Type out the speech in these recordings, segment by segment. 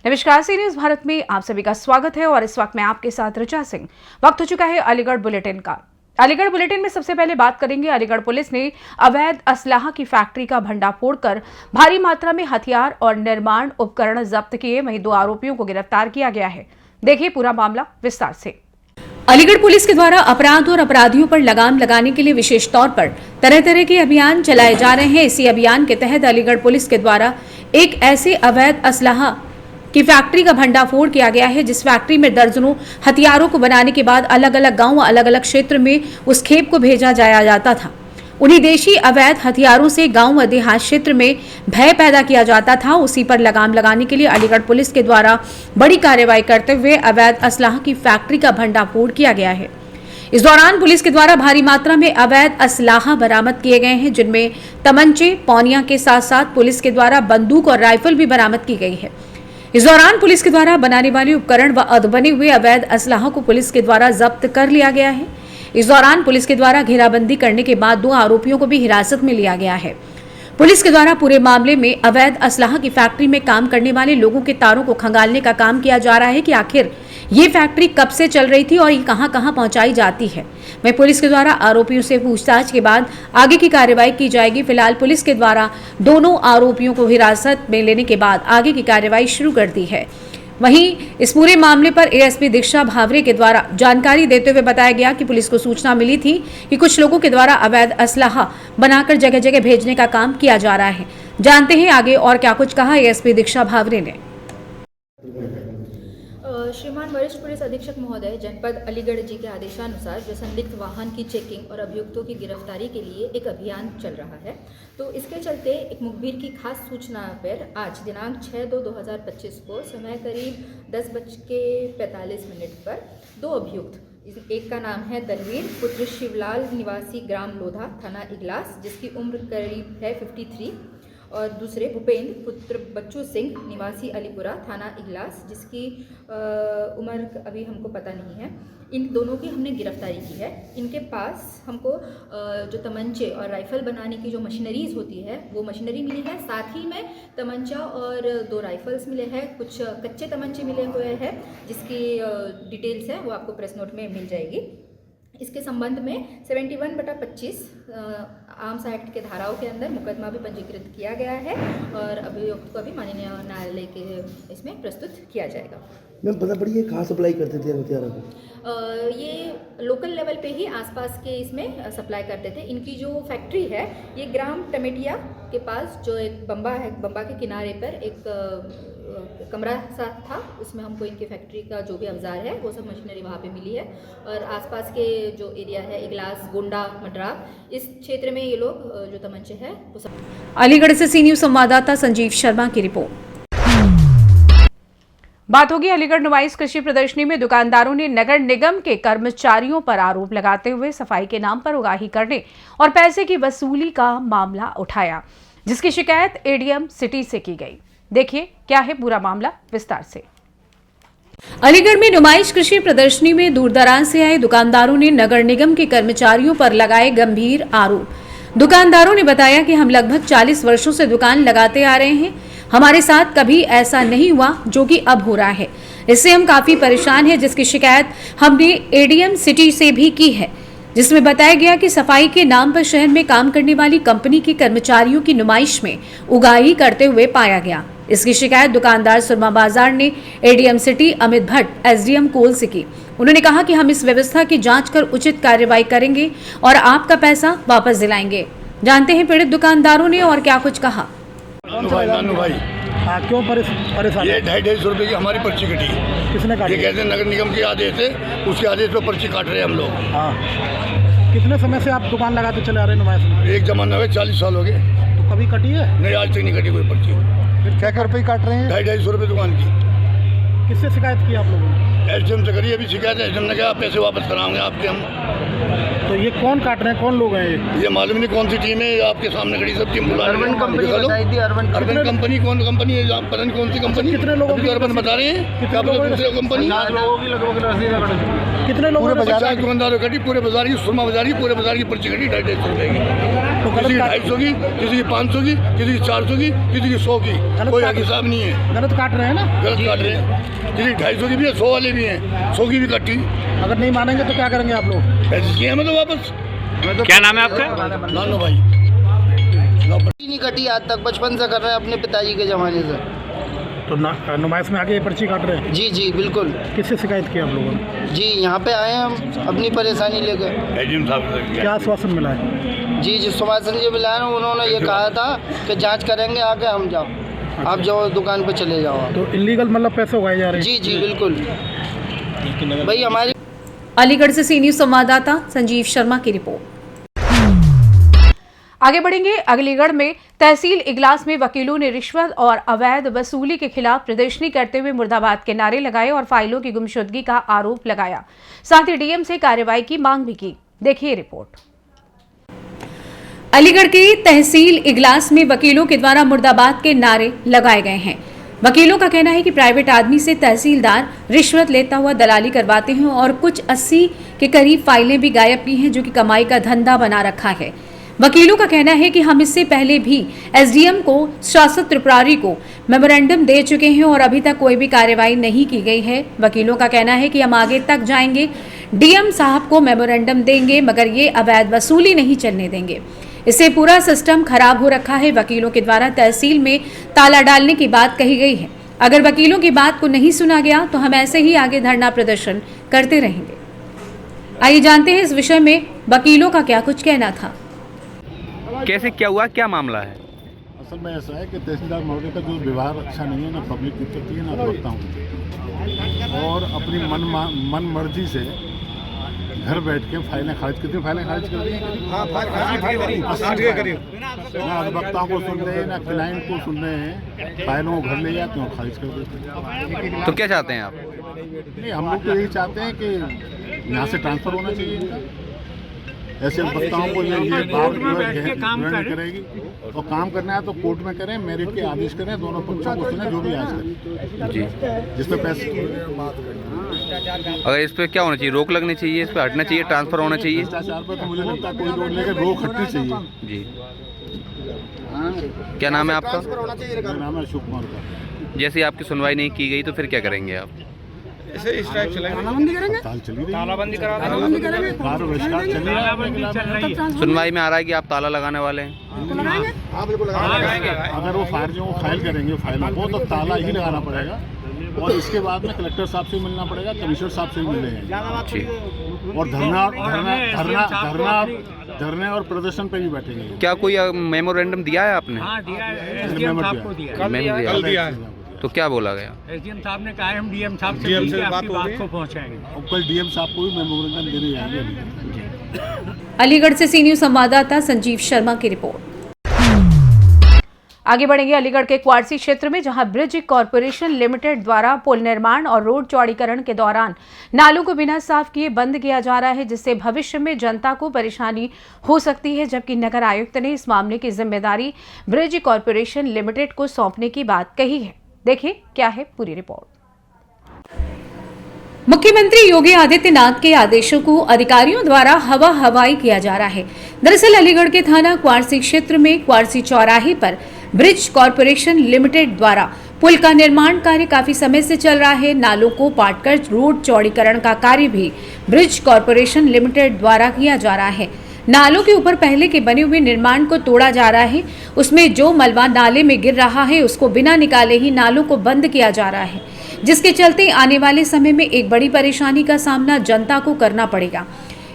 नमस्कार, सी न्यूज भारत में आप सभी का स्वागत है और इस वक्त मैं आपके साथ ऋचा सिंह। वक्त हो चुका है अलीगढ़ बुलेटिन का। अलीगढ़ बुलेटिन में सबसे पहले बात करेंगे, अलीगढ़ पुलिस ने अवैध असलाह की फैक्ट्री का भंडाफोड़ कर भारी मात्रा में हथियार और निर्माण उपकरण जब्त किए। वहीं 2 आरोपियों को गिरफ्तार किया गया है। देखिए पूरा मामला विस्तार से। अलीगढ़ पुलिस के द्वारा अपराध और अपराधियों पर लगाम लगाने के लिए विशेष तौर पर तरह तरह के अभियान चलाए जा रहे हैं। इसी अभियान के तहत अलीगढ़ पुलिस के द्वारा एक ऐसे अवैध असलाह की फैक्ट्री का भंडाफोड़ किया गया है, जिस फैक्ट्री में दर्जनों हथियारों को बनाने के बाद अलग अलग गांव, अलग अलग क्षेत्र में उस खेप को भेजा जाया जाता था। उन्हीं देशी अवैध हथियारों से गांव व देहात क्षेत्र में भय पैदा किया जाता था। उसी पर लगाम लगाने के लिए अलीगढ़ पुलिस के द्वारा बड़ी कार्रवाई करते हुए अवैध असलाह की फैक्ट्री का भंडाफोड़ किया गया है। इस दौरान पुलिस के द्वारा भारी मात्रा में अवैध असलाह बरामद किए गए हैं, जिनमें तमंचे, पौनिया के साथ साथ पुलिस के द्वारा बंदूक और राइफल भी बरामद की गई है। इस दौरान पुलिस के द्वारा बनाने वाले उपकरण व अधबने हुए अवैध असलाह को पुलिस के द्वारा जब्त कर लिया गया है। इस दौरान पुलिस के द्वारा घेराबंदी करने के बाद 2 आरोपियों को भी हिरासत में लिया गया है। पुलिस के द्वारा पूरे मामले में अवैध असलाह की फैक्ट्री में काम करने वाले लोगों के तारों को खंगालने का काम किया जा रहा है कि आखिर ये फैक्ट्री कब से चल रही थी और ये कहां कहां पहुंचाई जाती है। वहीं पुलिस के द्वारा आरोपियों से पूछताछ के बाद आगे की कार्रवाई की जाएगी। फिलहाल पुलिस के द्वारा दोनों आरोपियों को हिरासत में लेने के बाद आगे की कार्रवाई शुरू कर दी है। वहीं इस पूरे मामले पर एएसपी दीक्षा भावरे के द्वारा जानकारी देते हुए बताया गया कि पुलिस को सूचना मिली थी कि कुछ लोगों के द्वारा अवैध असलाह बनाकर जगह जगह भेजने का काम किया जा रहा है। जानते हैं आगे और क्या कुछ कहा एएसपी दीक्षा भावरे ने। श्रीमान वरिष्ठ पुलिस अधीक्षक महोदय, जनपद अलीगढ़ जी के आदेशानुसार जो संदिग्ध वाहन की चेकिंग और अभियुक्तों की गिरफ्तारी के लिए एक अभियान चल रहा है, तो इसके चलते एक मुखबिर की खास सूचना पर आज दिनांक 6/2/2025 को समय करीब 10:45 पर 2 अभियुक्त, एक का नाम है दलवीर पुत्र शिवलाल निवासी ग्राम लोधा थाना इगलास, जिसकी उम्र करीब है 53, और दूसरे भूपेंद्र पुत्र बच्चू सिंह निवासी अलीपुरा थाना इगलास, जिसकी उम्र अभी हमको पता नहीं है। इन दोनों की हमने गिरफ्तारी की है। इनके पास हमको जो तमंचे और राइफ़ल बनाने की जो मशीनरीज होती है वो मशीनरी मिली है, साथ ही में तमंचा और 2 राइफल्स मिले हैं, कुछ कच्चे तमंचे मिले हुए हैं जिसकी डिटेल्स है वो आपको प्रेस नोट में मिल जाएगी। इसके संबंध में 71/25 आर्म्स एक्ट के धाराओं के अंदर मुकदमा भी पंजीकृत किया गया है और अभियुक्त को भी माननीय न्यायालय के इसमें प्रस्तुत किया जाएगा। मैम पता पड़ी है कहाँ सप्लाई करते थे हथियारों को? ये लोकल लेवल पे ही आसपास के इसमें सप्लाई करते थे। इनकी जो फैक्ट्री है ये ग्राम टमेटिया के पास जो एक बम्बा है, बम्बा के किनारे पर एक कमरा सा था, उसमें हमको इनकी फैक्ट्री का जो भी अवजार है वो सब मशीनरी वहाँ पे मिली है। और आसपास के जो एरिया है इगलास, गोंडा, मड्राक, इस क्षेत्र में ये लोग जो तमंचे हैं वो सब। अलीगढ़ से सी न्यूज संवाददाता संजीव शर्मा की रिपोर्ट। बात होगी अलीगढ़ नुमाइश कृषि प्रदर्शनी में दुकानदारों ने नगर निगम के कर्मचारियों पर आरोप लगाते हुए सफाई के नाम पर उगाही करने और पैसे की वसूली का मामला उठाया, जिसकी शिकायत एडीएम सिटी से की गई। देखिए क्या है पूरा मामला विस्तार से। अलीगढ़ में नुमाइश कृषि प्रदर्शनी में दूर दराज से आए दुकानदारों ने नगर निगम के कर्मचारियों पर लगाए गंभीर आरोप। दुकानदारों ने बताया कि हम लगभग 40 वर्षों से दुकान लगाते आ रहे हैं, हमारे साथ कभी ऐसा नहीं हुआ जो कि अब हो रहा है। इससे हम काफी परेशान हैं, जिसकी शिकायत हमने एडीएम सिटी से भी की है, जिसमें बताया गया कि सफाई के नाम पर शहर में काम करने वाली कंपनी के कर्मचारियों की नुमाइश में उगाही करते हुए पाया गया। इसकी शिकायत दुकानदार सुरमा बाजार ने ADM city Amit Bhatt SDM कोल से की। उन्होंने कहा कि हम इस व्यवस्था की जांच कर उचित कार्रवाई करेंगे और आपका पैसा वापस दिलाएंगे। जानते हैं पीड़ित दुकानदारों ने और क्या कुछ कहा। भाई क्यों परेशान? ये 250 रुपये की हमारी पर्ची कटी। किसने काटी? ये कहते हैं नगर निगम के आदेश है, उसके आदेश पर पर्ची काट रहे हैं हम लोग। हाँ, कितने समय से आप दुकान लगाते चले आ रहे हैं नुमाइश में? एक जमाना में 40 साल हो गए। तो कभी कटी है? नहीं, आज तक नहीं कटी कोई पर्ची। फिर क्या रुपये काट रहे हैं? 250 रुपये दुकान की। किससे शिकायत की आप लोगों ने? एसडीएम से करी, अभी शिकायत एसडीएम ने कहा पैसे वापस कराएंगे आपके हम। तो ये कौन काट रहे हैं, कौन लोग हैं ये मालूम नहीं कौन सी टीम है, आपके सामने खड़ी सब टीम बुला रही है। अर्बन कंपनी कौन कंपनी है, पता नहीं कौन सी कंपनी। कितने लोगों की अर्बन बता रहे हैं, क्या पता दूसरे कंपनी। कितने लोगों ने? 50 दुकानदारों कटी, पूरे बाजार की सुरमा बाजार की, पूरे बाजार की पर्ची कटी 250 रुपये की। तो किसी की गलत 250 की, किसी की 500 की, किसी की 400 की, किसी की 100 की, कोई हिसाब नहीं है। गलत काट रहे हैं ना। गलत काट रहे हैं, किसी की 250 की भी है, 100 वाले भी हैं, 100 की भी कट्टी। अगर नहीं मानेंगे तो क्या करेंगे आप लोग? पैसे चाहिए हमें तो वापस। क्या नाम है आपका? लालो भाई नहीं कटी आज तक, बचपन से कर रहे हैं अपने पिताजी के ज़माने से। तो नुमाइश में आगे ये पर्ची काट रहे हैं। जी जी बिल्कुल। किससे शिकायत की आप लोगों ने? जी यहाँ पे आए हैं हम अपनी परेशानी लेकर। एजीएम साहब से क्या आश्वासन मिला है? जी जी सुभाषचंद्र जी मिला है ना, उन्होंने ये कहा था कि जांच करेंगे आके, हम जाओ आप जाओ दुकान पे चले जाओ आप। तो इलीगल मतलब पैसे उगाए जा रहे हैं। जी जी बिल्कुल भाई। हमारी अलीगढ़ से सी न्यूज संवाददाता संजीव शर्मा की रिपोर्ट। आगे बढ़ेंगे। अलीगढ़ में तहसील इगलास में वकीलों ने रिश्वत और अवैध वसूली के खिलाफ प्रदर्शनी करते हुए मुर्दाबाद के नारे लगाए और फाइलों की गुमशुदगी का आरोप लगाया। साथ ही डीएम से कार्रवाई की मांग भी की। देखिए रिपोर्ट। अलीगढ़ के तहसील इगलास में वकीलों के द्वारा मुर्दाबाद के नारे लगाए गए हैं। वकीलों का कहना है कि प्राइवेट आदमी से तहसीलदार रिश्वत लेता हुआ दलाली करवाते हैं और कुछ 80 के करीब फाइलें भी गायब की हैं, जो कि कमाई का धंधा बना रखा है। वकीलों का कहना है कि हम इससे पहले भी एसडीएम को, शासक त्रिपुरारी को मेमोरेंडम दे चुके हैं और अभी तक कोई भी कार्रवाई नहीं की गई है। वकीलों का कहना है कि हम आगे तक जाएंगे, डीएम साहब को मेमोरेंडम देंगे, मगर ये अवैध वसूली नहीं चलने देंगे। इससे पूरा सिस्टम खराब हो रखा है। वकीलों के द्वारा तहसील में ताला डालने की बात कही गई है। अगर वकीलों की बात को नहीं सुना गया तो हम ऐसे ही आगे धरना प्रदर्शन करते रहेंगे। आइए जानते हैं इस विषय में वकीलों का क्या कुछ कहना था। कैसे क्या हुआ, क्या मामला है? असल में ऐसा है कि तहसीलदार महोदय का जो व्यवहार अच्छा नहीं है, ना पब्लिक की प्रति है ना वक्ताओं की, और अपनी मन मर्जी से घर बैठ के फाइलें खारिज करती, फाइलें खारिज कर दी ना अधिवक्ताओं को सुन रहे हैं ना क्लाइंट को सुन रहे हैं, फाइलों को घर ले जाते हैं और खारिज कर देते हैं। तो क्या चाहते हैं आप? नहीं, हम लोग तो यही चाहते हैं कि यहाँ से ट्रांसफ़र होना चाहिए इनका। ऐसे वक्ताओं को ये बात ग्रहण करेगी और काम करना है तो कोर्ट में करें, मेरिट के आदेश करें, दोनों पक्षों को सुने, जो भी आज करें जी। जिसमें पैसे। अगर इस पे क्या होना चाहिए, रोक लगनी चाहिए, इस पे हटना चाहिए, ट्रांसफर होना चाहिए? भ्रष्टाचार पर तो मुझे लगता है कोई रोक लेकर रोक हटनी चाहिए। जी। क्या नाम है आपका? मेरा नाम है अशोक कुमार का। जैसे आपकी सुनवाई नहीं की गई तो फिर क्या करेंगे आप? तालाबंदी करेंगे, तालाबंदी करा सुनवाई में आ रहा है कि आप ताला लगाने वाले हैं। अगर वो फाइल करेंगे फाइलों को तो ताला ही लगाना पड़ेगा और इसके बाद में कलेक्टर साहब से मिलना पड़ेगा, कमिश्नर साहब से भी मिलेंगे जी। और धरने और प्रदर्शन पे भी बैठेंगे। क्या कोई मेमोरेंडम दिया है आपने? हाँ दिया है, एसडीएम साहब को दिया है। तो क्या बोला गया? एसडीएम साहब ने कहा है हम डीएम साहब से मिलकर आपकी बात को पहुंचाएंगे। और कल डीएम साहब को भी मेमोरेंडम देने जाएंगे। अलीगढ़ से सी न्यूज संवाददाता संजीव शर्मा की रिपोर्ट। आगे बढ़ेंगे अलीगढ़ के क्वारसी क्षेत्र में, जहां ब्रिज कॉरपोरेशन लिमिटेड द्वारा पुल निर्माण और रोड चौड़ीकरण के दौरान नालों को बिना साफ किए बंद किया जा रहा है, जिससे भविष्य में जनता को परेशानी हो सकती है। जबकि नगर आयुक्त ने इस मामले की जिम्मेदारी ब्रिज कॉरपोरेशन लिमिटेड को सौंपने की बात कही है। देखिए क्या है पूरी रिपोर्ट। मुख्यमंत्री योगी आदित्यनाथ के आदेशों को अधिकारियों द्वारा हवा हवाई किया जा रहा है। दरअसल अलीगढ़ के थाना क्वारसी क्षेत्र में क्वारसी चौराहे पर ब्रिज कॉरपोरेशन लिमिटेड द्वारा पुल का निर्माण कार्य काफी समय से चल रहा है। नालों को पाटकर रोड चौड़ीकरण का कार्य भी ब्रिज कॉरपोरेशन लिमिटेड द्वारा किया जा रहा है। नालों के ऊपर पहले के बने हुए निर्माण को तोड़ा जा रहा है। उसमें जो मलबा नाले में गिर रहा है उसको बिना निकाले ही नालों को बंद किया जा रहा है, जिसके चलते आने वाले समय में एक बड़ी परेशानी का सामना जनता को करना पड़ेगा।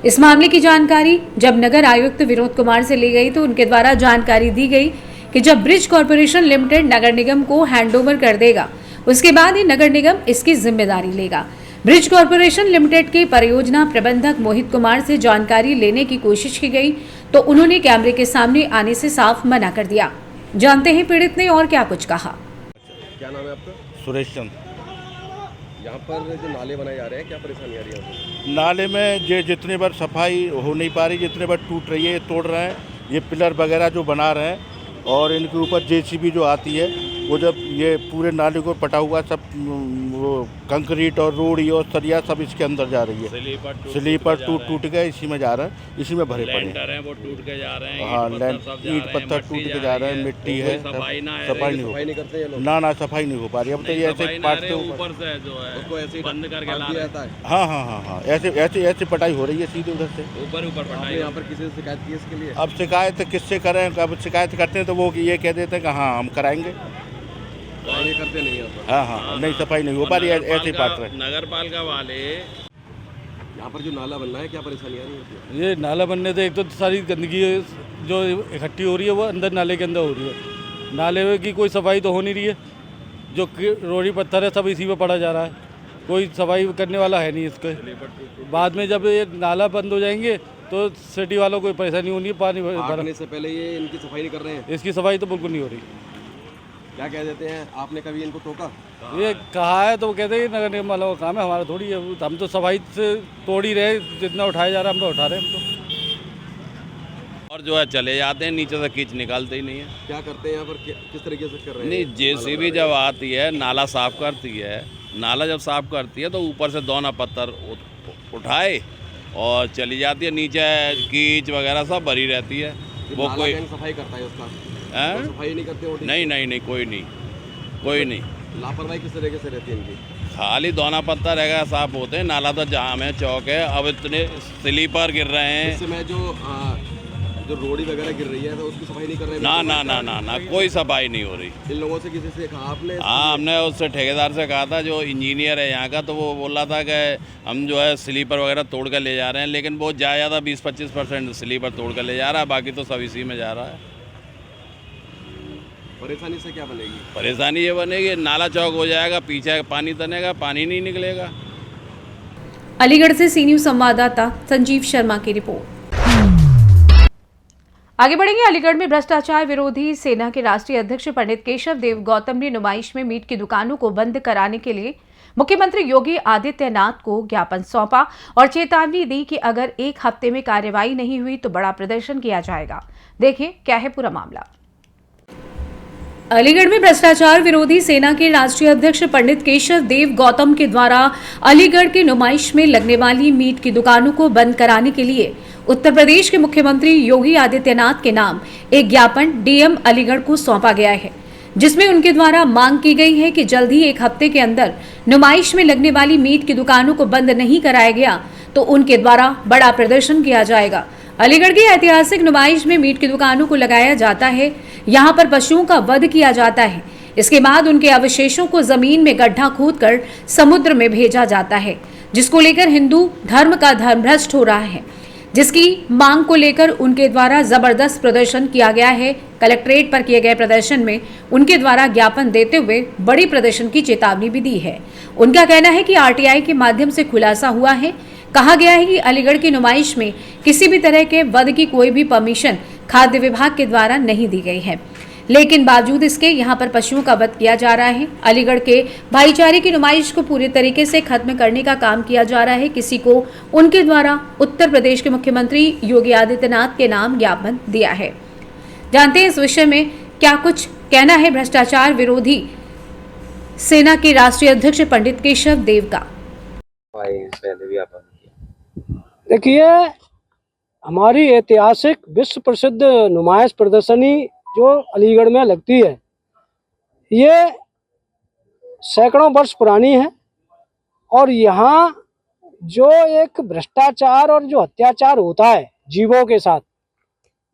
इस मामले की जानकारी जब नगर आयुक्त विनोद कुमार से ली गई तो उनके द्वारा जानकारी दी गई कि जब ब्रिज कॉरपोरेशन लिमिटेड नगर निगम को हैंडओवर कर देगा उसके बाद ही नगर निगम इसकी जिम्मेदारी लेगा। ब्रिज कॉरपोरेशन लिमिटेड के परियोजना प्रबंधक मोहित कुमार से जानकारी लेने की कोशिश की गई तो उन्होंने कैमरे के सामने आने से साफ मना कर दिया। जानते हैं पीड़ित ने और क्या कुछ कहा। क्या नाम है आपका? सुरेश चंद। यहाँ पर जो नाले बनाए जा रहे हैं, क्या परेशानी आ रही है? नाले में जितनी बार सफाई हो नहीं पा रही, जितने बार टूट रही है, तोड़ रहे हैं। ये पिलर वगैरह जो बना रहे हैं और इनके ऊपर जेसीबी जो आती है वो जब ये पूरे नाले को पटा हुआ सब वो कंक्रीट और रोड़ी और सरिया सब इसके अंदर जा रही है। स्लीपर टूट के इसी में जा रहा है, इसी में भरे पड़े हैं। वो टूट के जा रहे हैं। हाँ, ईंट पत्थर टूट के जा रहे हैं, मिट्टी है, सफाई नहीं करते हैं ये लोग। ना सफाई नहीं हो पा रही। अब तो ये ऐसे पाटते ऊपर से जो है उसको ऐसे ही बंद करके ला दिया जाता है। हाँ, ऐसे पटाई हो रही है सीधे उधर से। ऊपर आपने यहाँ पर किसी से शिकायत की इसके लिए? अब शिकायत किससे करें? अब शिकायत करते हैं तो वो ये कह देते हैं कि हाँ हम कराएंगे। ये करते नहीं है। हाँ, नहीं सफाई नहीं हो पा रही है, ऐसे ही पाट रहे। नगर पालिका वाले यहाँ पर जो नाला बनना है, क्या परेशानी आ रही है? ये नाला बनने से एक तो सारी गंदगी जो इकट्ठी हो रही है वो अंदर नाले के अंदर हो रही है। नाले की कोई सफाई तो हो नहीं रही है। जो रोड़ी पत्थर है सब इसी में पड़ा जा रहा है, कोई सफाई करने वाला है नहीं इसके। बाद में जब ये नाला बंद हो जाएंगे तो सिटी वालों को परेशानी होनी है। पानी भरने से पहले ये इनकी सफाई नहीं कर रहे हैं? इसकी सफाई तो बिल्कुल नहीं हो रही। क्या कह देते हैं? आपने कभी इनको टोका? ये कहा है तो वो कहते हैं नगर निगम वालों का काम है, हमारा थोड़ी है। हम तो सफाई से तोड़ ही रहे, जितना उठाया जा रहा है हम तो उठा रहे हैं हम तो। और जो है चले जाते हैं, नीचे से कीच निकालते ही नहीं है। क्या करते हैं यहाँ पर, किस तरीके से कर रहे हैं? नहीं, जेसीबी जब आती है नाला साफ करती है, नाला जब साफ करती है तो ऊपर से दोना पत्थर उठाए और चली जाती है, नीचे कीच वगैरह सब भरी रहती है। वो कोई सफाई करता है उसका? सफाई नहीं करते? नहीं, कोई नहीं। लापरवाही किस तरीके से रहती है इनकी? खाली दोना पत्थर रहेगा, साफ होते हैं। नाला तो जाम है, चौक है। अब इतने स्लीपर गिर रहे हैं। इस समय जो रोड़ी वगैरह गिर रही है तो उसकी सफाई नहीं कर रहे हैं? ना, कोई सफाई नहीं हो रही। इन लोगों से किसी से कहा आपने? हाँ, हमने उससे ठेकेदार से कहा था, जो इंजीनियर है यहाँ का, तो वो बोल रहा था कि हम जो है स्लीपर वगैरह तोड़ कर ले जा रहे हैं, लेकिन वो ज़्यादा 20-25% स्लीपर तोड़ कर ले जा रहा है, बाकी तो सब इसी में जा रहा है। परेशानी से क्या बनेगी? परेशानी ये बनेगी, नाला चौक हो जाएगा, पीछे पानी तनेगा, पानी नहीं निकलेगा। अलीगढ़ से सी न्यूज़ संवाददाता संजीव शर्मा की रिपोर्ट। आगे बढ़ेंगे। अलीगढ़ में भ्रष्टाचार विरोधी सेना के राष्ट्रीय अध्यक्ष पंडित केशव देव गौतम ने नुमाइश में मीट की दुकानों को बंद कराने के लिए मुख्यमंत्री योगी आदित्यनाथ को ज्ञापन सौंपा और चेतावनी दी कि अगर एक हफ्ते में कार्रवाई नहीं हुई तो बड़ा प्रदर्शन किया जाएगा। देखिए क्या है पूरा मामला। अलीगढ़ में भ्रष्टाचार विरोधी सेना के राष्ट्रीय अध्यक्ष पंडित केशव देव गौतम के द्वारा अलीगढ़ के नुमाइश में लगने वाली मीट की दुकानों को बंद कराने के लिए उत्तर प्रदेश के मुख्यमंत्री योगी आदित्यनाथ के नाम एक ज्ञापन डीएम अलीगढ़ को सौंपा गया है, जिसमें उनके द्वारा मांग की गई है कि जल्द ही एक हफ्ते के अंदर नुमाइश में लगने वाली मीट की दुकानों को बंद नहीं कराया गया तो उनके द्वारा बड़ा प्रदर्शन किया जाएगा। अलीगढ़ की ऐतिहासिक नुमाइश में मीट की दुकानों को लगाया जाता है। यहाँ पर पशुओं का वध किया जाता है। इसके बाद उनके अवशेषों को जमीन में गड्ढा खोदकर समुद्र में भेजा जाता है, जिसको लेकर हिंदू धर्म का धर्मभ्रष्ट हो रहा है, जिसकी मांग को लेकर उनके द्वारा जबरदस्त प्रदर्शन किया गया है। कलेक्ट्रेट पर किए गए प्रदर्शन में उनके द्वारा ज्ञापन देते हुए बड़ी प्रदर्शन की चेतावनी भी दी है। उनका कहना है कि आरटीआई के माध्यम से खुलासा हुआ है। कहा गया है कि अलीगढ़ की नुमाइश में किसी भी तरह के वध की कोई भी परमिशन खाद्य विभाग के द्वारा नहीं दी गई है, लेकिन बावजूद इसके यहाँ पर पशुओं का वध किया जा रहा है। अलीगढ़ के भाईचारे की नुमाइश को पूरी तरीके से खत्म करने का काम किया जा रहा है। किसी को उनके द्वारा उत्तर प्रदेश के मुख्यमंत्री योगी आदित्यनाथ के नाम ज्ञापन दिया है। जानते हैं इस विषय में क्या कुछ कहना है भ्रष्टाचार विरोधी सेना के राष्ट्रीय अध्यक्ष पंडित केशव देव का। देखिए, हमारी ऐतिहासिक विश्व प्रसिद्ध नुमाइश प्रदर्शनी जो अलीगढ़ में लगती है, ये सैकड़ों वर्ष पुरानी है और यहाँ जो एक भ्रष्टाचार और जो अत्याचार होता है जीवों के साथ,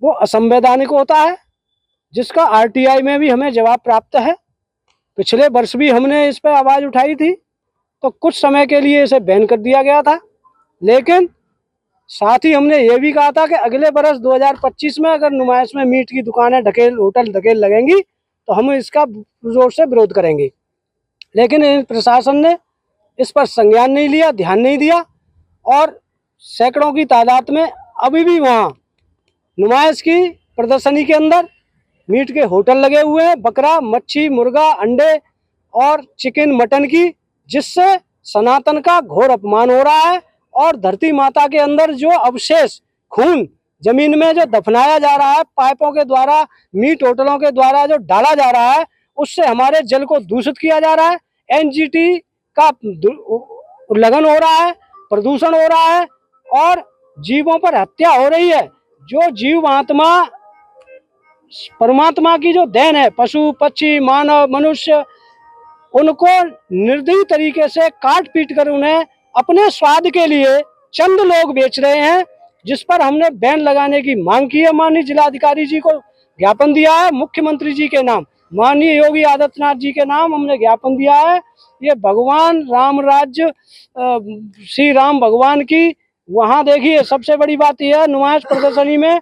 वो असंवैधानिक होता है, जिसका आरटीआई में भी हमें जवाब प्राप्त है। पिछले वर्ष भी हमने इस पर आवाज़ उठाई थी, तो कुछ समय के लिए इसे बैन कर दिया गया था, लेकिन साथ ही हमने ये भी कहा था कि अगले वर्ष 2025 में अगर नुमाइश में मीट की दुकानें होटल ढकेल लगेंगी तो हम इसका जोर से विरोध करेंगे। लेकिन प्रशासन ने इस पर संज्ञान नहीं लिया, ध्यान नहीं दिया और सैकड़ों की तादाद में अभी भी वहाँ नुमाइश की प्रदर्शनी के अंदर मीट के होटल लगे हुए हैं, बकरा, मच्छी, मुर्गा, अंडे और चिकन, मटन की, जिससे सनातन का घोर अपमान हो रहा है और धरती माता के अंदर जो अवशेष खून जमीन में जो दफनाया जा रहा है, पाइपों के द्वारा, मीट होटलों के द्वारा जो डाला जा रहा है, उससे हमारे जल को दूषित किया जा रहा है। एनजीटी का उल्लंघन हो रहा है, प्रदूषण हो रहा है और जीवों पर हत्या हो रही है। जो जीव आत्मा परमात्मा की जो देन है, पशु पक्षी मानव मनुष्य, उनको निर्दयी तरीके से काट पीट कर उन्हें अपने स्वाद के लिए चंद लोग बेच रहे हैं, जिस पर हमने बैन लगाने की मांग की है। माननीय जिलाधिकारी जी को ज्ञापन दिया है, मुख्यमंत्री जी के नाम, माननीय योगी आदित्यनाथ जी के नाम हमने ज्ञापन दिया है। ये भगवान राम राज्य, श्री राम भगवान की, वहाँ देखिए सबसे बड़ी बात यह है, नुमाइश प्रदर्शनी में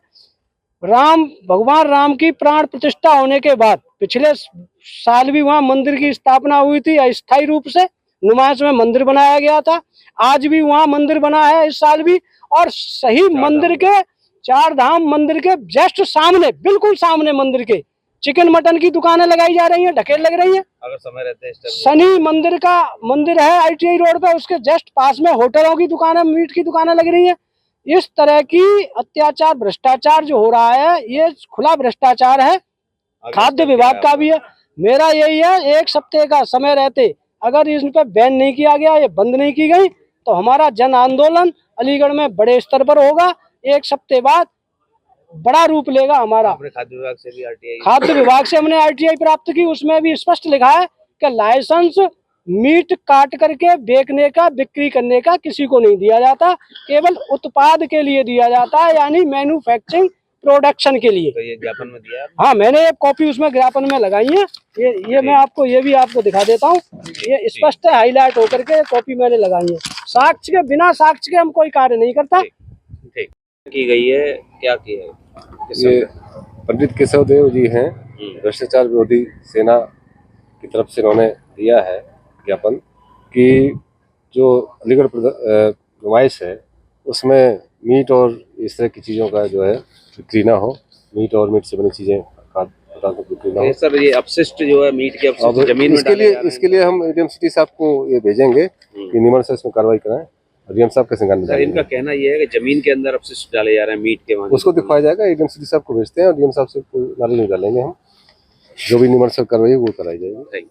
भगवान राम की प्राण प्रतिष्ठा होने के बाद पिछले साल भी वहाँ मंदिर की स्थापना हुई थी, अस्थायी रूप से नुमाइश में मंदिर बनाया गया था। आज भी वहाँ मंदिर बना है, इस साल भी, और सही मंदिर के, चार धाम मंदिर के जस्ट सामने, बिल्कुल सामने मंदिर के चिकन मटन की दुकानें लगाई जा रही हैं, ढकेल लग रही हैं। अगर समय रहते हैं शनि मंदिर है ITI रोड पे, उसके जस्ट पास में होटलों की दुकानें, मीट की दुकानें लग रही हैं। इस तरह की अत्याचार, भ्रष्टाचार जो हो रहा है, ये खुला भ्रष्टाचार है। खाद्य विभाग का भी है। मेरा यही है, 1 सप्ताह का समय रहते अगर इन पर बैन नहीं किया गया, ये बंद नहीं की गई, तो हमारा जन आंदोलन अलीगढ़ में बड़े स्तर पर होगा। 1 सप्ताह बाद बड़ा रूप लेगा हमारा। खाद्य विभाग से भी RTI, खाद्य विभाग से हमने RTI प्राप्त की, उसमें भी स्पष्ट लिखा है कि लाइसेंस मीट काट करके बेचने का, बिक्री करने का किसी को नहीं दिया जाता, केवल उत्पाद के लिए दिया जाता है, यानी मैन्युफैक्चरिंग प्रोडक्शन के लिए। तो ये ज्ञापन में दिया है? हाँ, मैंने एक कॉपी उसमें ज्ञापन में लगाई है। ये मैं आपको, ये भी आपको दिखा देता हूँ, ये स्पष्ट है, हाईलाइट होकर के कॉपी मैंने लगाई है। साक्ष्य के, बिना साक्ष्य के हम कोई कार्य नहीं करता। ठीक की गई है, क्या किया है? ये पंडित केशव देव जी हैं, भ्रष्टाचार विरोधी सेना की तरफ से उन्होंने दिया है ज्ञापन कि जो अलीगढ़ नुमाइश है उसमें मीट और इस तरह की चीज़ों का जो है बिक्री ना हो, मीट और मीट से बनी चीज़ें खाद्य बिक्री ना हो। सर, ये अपशिष्ट जो है मीट के अपशिष्ट जमीन में इसके लिए हम ADM सिटी साहब को ये भेजेंगे कि नियमन से इसमें कार्रवाई कराएं। ADM साहब के संज्ञान में सर, इनका कहना ये है कि जमीन के अंदर अपशिष्ट डाले जा रहे हैं मीट के, उसको दिखाया जाएगा। ADM सिटी साहब को भेजते हैं और DM साहब से नारे नहीं डालेंगे हम, जो भी नियमन से कार्रवाई वो कराई जाएगी।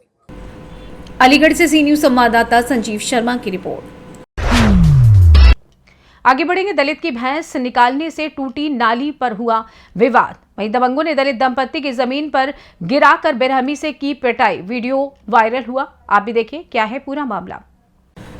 अलीगढ़ से सी न्यूज संवाददाता संजीव शर्मा की रिपोर्ट। आगे बढ़ेंगे। दलित की भैंस निकालने से टूटी नाली पर हुआ विवाद। वहीं दबंगों ने दलित दंपत्ति की जमीन पर गिराकर बेरहमी से की पिटाई, वीडियो वायरल हुआ। आप भी देखिए क्या है पूरा मामला।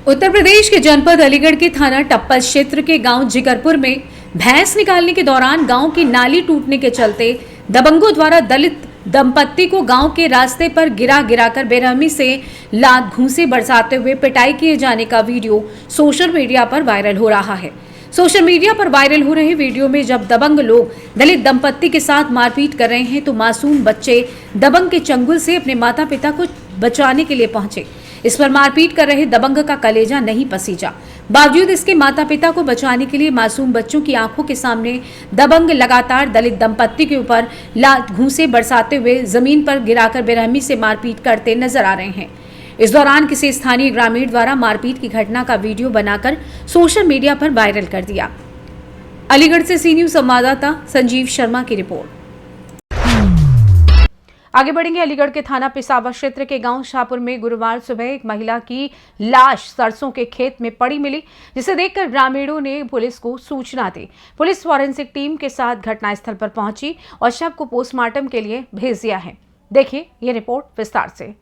उत्तर प्रदेश के जनपद अलीगढ़ के थाना टप्पल क्षेत्र के गांव जिगरपुर में भैंस निकालने के दौरान गांव की नाली टूटने के चलते दबंगों द्वारा दलित दंपत्ति को गांव के रास्ते पर गिराकर बेरहमी से लात घूंसे बरसाते हुए पिटाई किए जाने का वीडियो सोशल मीडिया पर वायरल हो रहा है। सोशल मीडिया पर वायरल हो रहे वीडियो में जब दबंग लोग दलित दंपत्ति के साथ मारपीट कर रहे हैं तो मासूम बच्चे दबंग के चंगुल से अपने माता पिता को बचाने के लिए पहुंचे। इस पर मारपीट कर रहे दबंग का कलेजा नहीं पसीजा। बावजूद इसके माता पिता को बचाने के लिए मासूम बच्चों की आंखों के सामने दबंग लगातार दलित दंपत्ति के ऊपर लात घूंसे बरसाते हुए जमीन पर गिराकर बेरहमी से मारपीट करते नजर आ रहे हैं। इस दौरान किसी स्थानीय ग्रामीण द्वारा मारपीट की घटना का वीडियो बनाकर सोशल मीडिया पर वायरल कर दिया। अलीगढ़ से सी न्यूज संवाददाता संजीव शर्मा की रिपोर्ट। आगे बढ़ेंगे। अलीगढ़ के थाना पिसावा क्षेत्र के गांव शाहपुर में गुरुवार सुबह एक महिला की लाश सरसों के खेत में पड़ी मिली, जिसे देखकर ग्रामीणों ने पुलिस को सूचना दी। पुलिस फॉरेंसिक टीम के साथ घटनास्थल पर पहुंची और शव को पोस्टमार्टम के लिए भेज दिया है। देखिए ये रिपोर्ट विस्तार से।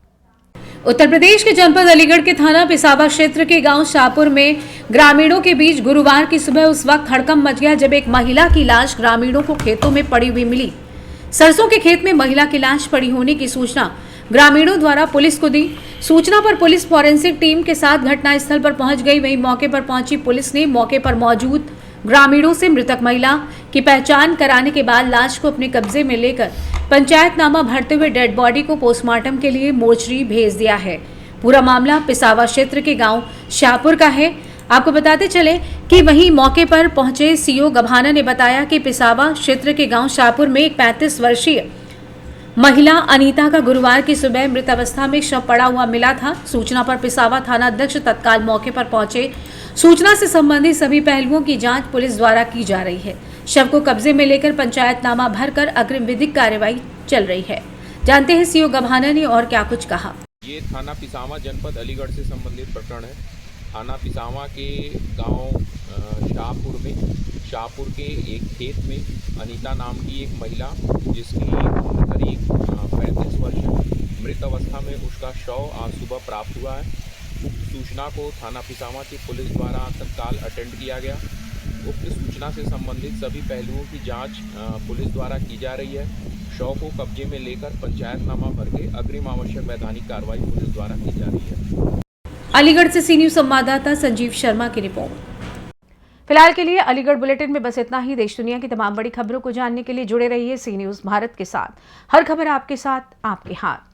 उत्तर प्रदेश के जनपद अलीगढ़ के थाना पिसावा क्षेत्र के गांव शाहपुर में ग्रामीणों के बीच गुरुवार की सुबह उस वक्त हड़कंप मच गया जब एक महिला की लाश ग्रामीणों को खेतों में पड़ी हुई मिली। सरसों के खेत में महिला की लाश पड़ी होने की सूचना ग्रामीणों द्वारा पुलिस को दी। सूचना पर पुलिस फॉरेंसिक टीम के साथ घटनास्थल पर पहुंच गई। वहीं मौके पर पहुंची पुलिस ने मौके पर मौजूद ग्रामीणों से मृतक महिला की पहचान कराने के बाद लाश को अपने कब्जे में लेकर पंचायतनामा भरते हुए डेड बॉडी को पोस्टमार्टम के लिए मोर्चरी भेज दिया है। पूरा मामला पिसावा क्षेत्र के गांव शाहपुर का है। आपको बताते चले कि वहीं मौके पर पहुंचे सीओ गभाना ने बताया कि पिसावा क्षेत्र के गांव शाहपुर में एक 35 वर्षीय महिला अनीता का गुरुवार की सुबह मृत अवस्था में शव पड़ा हुआ मिला था। सूचना पर पिसावा थाना अध्यक्ष तत्काल मौके पर पहुंचे। सूचना से संबंधित सभी पहलुओं की जांच पुलिस द्वारा की जा रही है। शव को कब्जे में लेकर पंचायतनामा भरकर अग्रिम विधिक कार्रवाई चल रही है। जानते हैं सीओ गभाना ने और क्या कुछ कहा। ये थाना पिसावा जनपद अलीगढ़ से संबंधित प्रकरण है। थाना पिसावा के गांव शाहपुर के एक खेत में अनीता नाम की एक महिला, जिसकी उम्र करीब 35 वर्ष है, मृत अवस्था में उसका शव आज सुबह प्राप्त हुआ है। उक्त सूचना को थाना पिसावा की पुलिस द्वारा तत्काल अटेंड किया गया। उक्त सूचना से संबंधित सभी पहलुओं की जांच पुलिस द्वारा की जा रही है। शव को कब्जे में लेकर पंचायतनामा भर के अग्रिम आवश्यक वैधानिक कार्रवाई पुलिस द्वारा की जा रही है। अलीगढ़ से सी न्यूज संवाददाता संजीव शर्मा की रिपोर्ट। फिलहाल के लिए अलीगढ़ बुलेटिन में बस इतना ही। देश दुनिया की तमाम बड़ी खबरों को जानने के लिए जुड़े रहिए सी न्यूज भारत के साथ। हर खबर आपके साथ, आपके हाथ।